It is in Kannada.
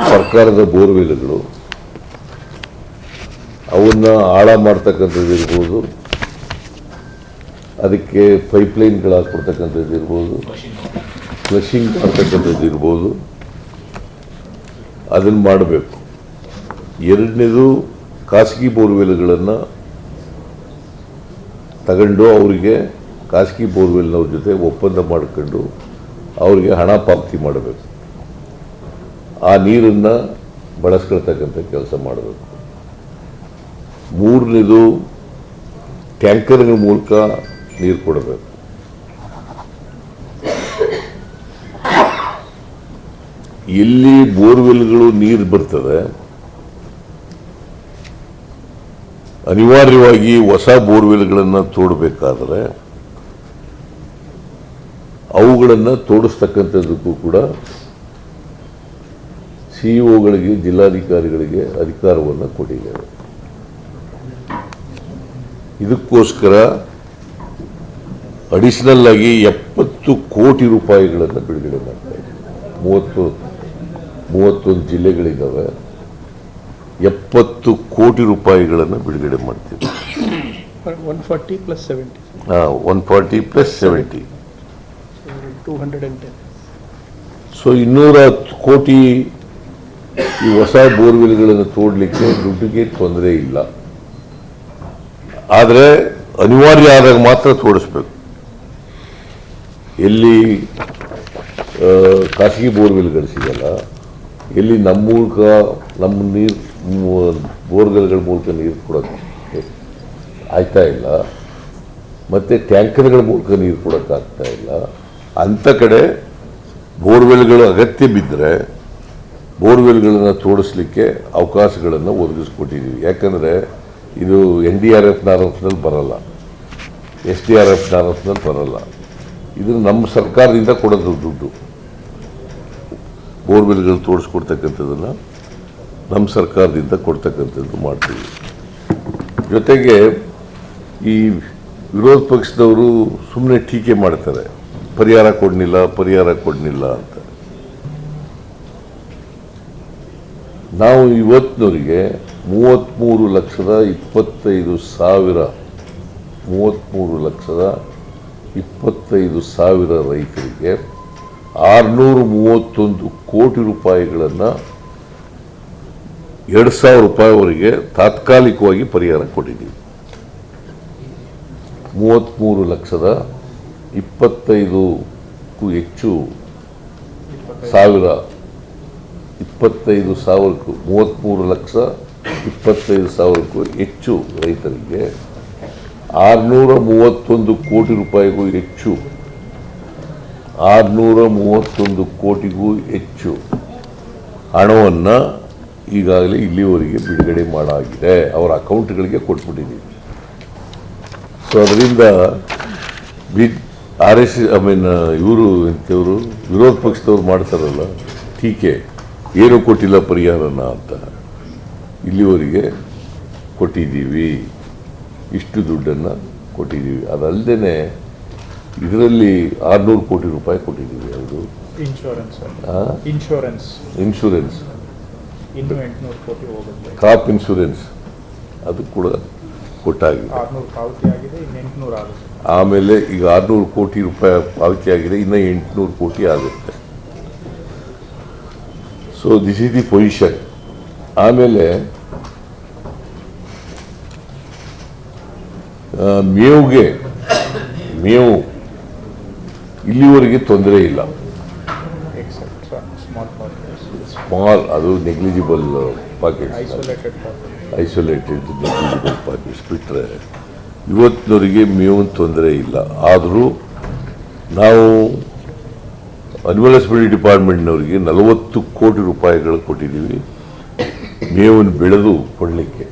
ಸರ್ಕಾರದ ಬೋರ್ವೆಲ್ಗಳು ಅವನ್ನ ಆಳ ಮಾಡ್ತಕ್ಕಂಥದ್ದು ಇರ್ಬೋದು, ಅದಕ್ಕೆ ಪೈಪ್ಲೈನ್ಗಳು ಹಾಕ್ಕೊಡ್ತಕ್ಕಂಥದ್ದು ಇರ್ಬೋದು, ಫ್ಲಶಿಂಗ್ ಮಾಡ್ತಕ್ಕಂಥದ್ದು ಇರ್ಬೋದು, ಅದನ್ನು ಮಾಡಬೇಕು. ಎರಡನೇದು ಖಾಸಗಿ ಬೋರ್ವೆಲ್ಗಳನ್ನು ತಗೊಂಡು ಅವರಿಗೆ ಖಾಸಗಿ ಬೋರ್ವೆಲ್ನವ್ರ ಜೊತೆ ಒಪ್ಪಂದ ಮಾಡಿಕೊಂಡು ಅವರಿಗೆ ಹಣ ಪಾವತಿ ಮಾಡಬೇಕು. ಆ ನೀರನ್ನು ಬಳಸ್ಕೊಳ್ತಕ್ಕಂಥ ಕೆಲಸ ಮಾಡಬೇಕು. ಮೂರನೇದು ಟ್ಯಾಂಕರ್ಗಳ ಮೂಲಕ ನೀರು ಕೊಡಬೇಕು. ಎಲ್ಲಿ ಬೋರ್ವೆಲ್ಗಳು ನೀರು ಬರ್ತದೆ ಅನಿವಾರ್ಯವಾಗಿ ಹೊಸ ಬೋರ್ವೆಲ್ಗಳನ್ನು ತೋಡಬೇಕಾದ್ರೆ ಅವುಗಳನ್ನು ತೋಡಿಸ್ತಕ್ಕಂಥದ್ದಕ್ಕೂ ಕೂಡ ಸಿಇಒಗಳಿಗೆ, ಜಿಲ್ಲಾಧಿಕಾರಿಗಳಿಗೆ ಅಧಿಕಾರವನ್ನು ಕೊಟ್ಟಿದ್ದಾರೆ. ಇದಕ್ಕೋಸ್ಕರ ಅಡಿಷನಲ್ ಆಗಿ 70 ಕೋಟಿ ರೂಪಾಯಿಗಳನ್ನು ಬಿಡುಗಡೆ ಮಾಡ್ತಾ ಇದ್ದೀವಿ. 31 ಜಿಲ್ಲೆಗಳಿದ್ದಾವೆ. 70 ಕೋಟಿ ರೂಪಾಯಿಗಳನ್ನು ಬಿಡುಗಡೆ ಮಾಡ್ತೀವಿ. 140 plus 70. 140 plus 70. 210. ಸೊ 210 ಕೋಟಿ ಈ ಹೊಸ ಬೋರ್ವೆಲ್ಗಳನ್ನು ತೋಡಲಿಕ್ಕೆ ದುಡ್ಡಿಗೆ ತೊಂದರೆ ಇಲ್ಲ. ಆದರೆ ಅನಿವಾರ್ಯ ಆದಾಗ ಮಾತ್ರ ತೋಡಿಸ್ಬೇಕು. ಎಲ್ಲಿ ಖಾಸಗಿ ಬೋರ್ವೆಲ್ಗಳು ಸಿಗಲ್ಲ, ಎಲ್ಲಿ ನಮ್ಮ ಮೂಲಕ ನಮ್ಮ ನೀರು ಬೋರ್ವೆಲ್ಗಳ ಮೂಲಕ ನೀರು ಕೊಡೋಕ್ಕೆ ಆಯ್ತಾ ಇಲ್ಲ, ಮತ್ತು ಟ್ಯಾಂಕರ್ಗಳ ಮೂಲಕ ನೀರು ಕೊಡೋಕ್ಕಾಗ್ತಾ ಇಲ್ಲ, ಅಂಥ ಕಡೆ ಬೋರ್ವೆಲ್ಗಳು ಅಗತ್ಯ ಬಿದ್ದರೆ ಬೋರ್ವೆಲ್ಗಳನ್ನು ತೋಡಿಸ್ಲಿಕ್ಕೆ ಅವಕಾಶಗಳನ್ನು ಒದಗಿಸ್ಕೊಟ್ಟಿದ್ದೀವಿ. ಯಾಕಂದರೆ ಇದು NDRF ನಾರ್ಮ್ಸ್ನಲ್ಲಿ ಬರಲ್ಲ, SDRF ನಾರ್ಮ್ಸ್ನಲ್ಲಿ ಬರಲ್ಲ. ಇದು ನಮ್ಮ ಸರ್ಕಾರದಿಂದ ಕೊಡೋದು ದುಡ್ಡು. ಬೋರ್ವೆಲ್ಗಳು ತೋಡಿಸ್ಕೊಡ್ತಕ್ಕಂಥದ್ದನ್ನು ನಮ್ಮ ಸರ್ಕಾರದಿಂದ ಕೊಡ್ತಕ್ಕಂಥದ್ದು ಮಾಡ್ತೀವಿ. ಜೊತೆಗೆ ಈ ವಿರೋಧ ಪಕ್ಷದವರು ಸುಮ್ಮನೆ ಟೀಕೆ ಮಾಡ್ತಾರೆ, ಪರಿಹಾರ ಕೊಡಲಿಲ್ಲ ಅಂತ. ನಾವು ಇವತ್ತಿನವರಿಗೆ 33,25,000 ರೈತರಿಗೆ 631 ಕೋಟಿ ರೂಪಾಯಿಗಳನ್ನು 2,000 ರೂಪಾಯಿವರೆಗೆ ತಾತ್ಕಾಲಿಕವಾಗಿ ಪರಿಹಾರ ಕೊಟ್ಟಿದ್ದೀವಿ. 33,25,000ಕ್ಕೂ ಹೆಚ್ಚು ಸಾವಿರ 33,25,000ಕ್ಕೂ ಹೆಚ್ಚು ರೈತರಿಗೆ 631 ಕೋಟಿ ರೂಪಾಯಿಗೂ ಹೆಚ್ಚು 631 ಕೋಟಿಗೂ ಹೆಚ್ಚು ಹಣವನ್ನು ಈಗಾಗಲೇ ಇಲ್ಲಿವರೆಗೆ ಬಿಡುಗಡೆ ಮಾಡಾಗಿದೆ. ಅವರ ಅಕೌಂಟ್ಗಳಿಗೆ ಕೊಟ್ಬಿಟ್ಟಿದ್ದೀವಿ. ಸೊ ಅದರಿಂದ ಇವರು ಇಂಥವರು ವಿರೋಧ ಪಕ್ಷದವ್ರು ಮಾಡ್ತಾರಲ್ಲ ಟೀಕೆ, ಏನು ಕೊಟ್ಟಿಲ್ಲ ಪರಿಹಾರನ ಅಂತ. ಇಲ್ಲಿವರೆಗೆ ಕೊಟ್ಟಿದ್ದೀವಿ, ಇಷ್ಟು ದುಡ್ಡನ್ನು ಕೊಟ್ಟಿದ್ದೀವಿ. ಅದಲ್ಲದೆ ಇದರಲ್ಲಿ 600 ಕೋಟಿ ರೂಪಾಯಿ ಕೊಟ್ಟಿದ್ದೀವಿ. ಅದು ಇನ್ಶೂರೆನ್ಸ್ ಇನ್ನು 800 ಕೋಟಿ ಹೋಗುತ್ತೆ. ಕ್ರಾಪ್ ಇನ್ಶೂರೆನ್ಸ್ ಅದು ಕೂಡ ಕೊಟ್ಟಾಗಿದೆ. 600 ಪಾವತಿ ಆಗಿದೆ, ಇನ್ನು 800 ಆಗುತ್ತೆ. ಆಮೇಲೆ ಈಗ 600 ಕೋಟಿ ರೂಪಾಯಿ ಪಾವತಿ ಆಗಿದೆ, ಇನ್ನು 800 ಕೋಟಿ ಆಗುತ್ತೆ. So this is the position. ಆಮೇಲೆ ಮೇವು ಇಲ್ಲಿವರೆಗೆ ತೊಂದರೆ ಇಲ್ಲ. ಸ್ಮಾಲ್, ಅದು negligible pockets, isolated negligible pockets ಬಿಟ್ಟರೆ ಇವತ್ತಿನವರಿಗೆ ಮೇವಿನ ತೊಂದರೆ ಇಲ್ಲ. ಆದರೂ ನಾವು ಅನಿಮಲ್ ಹಸ್ಬೆಂಡ್ರಿ ಡಿಪಾರ್ಟ್ಮೆಂಟ್ನವರಿಗೆ 40 ಕೋಟಿ ರೂಪಾಯಿಗಳು ಕೊಟ್ಟಿದ್ದೀವಿ ಮೇವನ್ನು ಬೆಳೆದು ಕೊಡಲಿಕ್ಕೆ.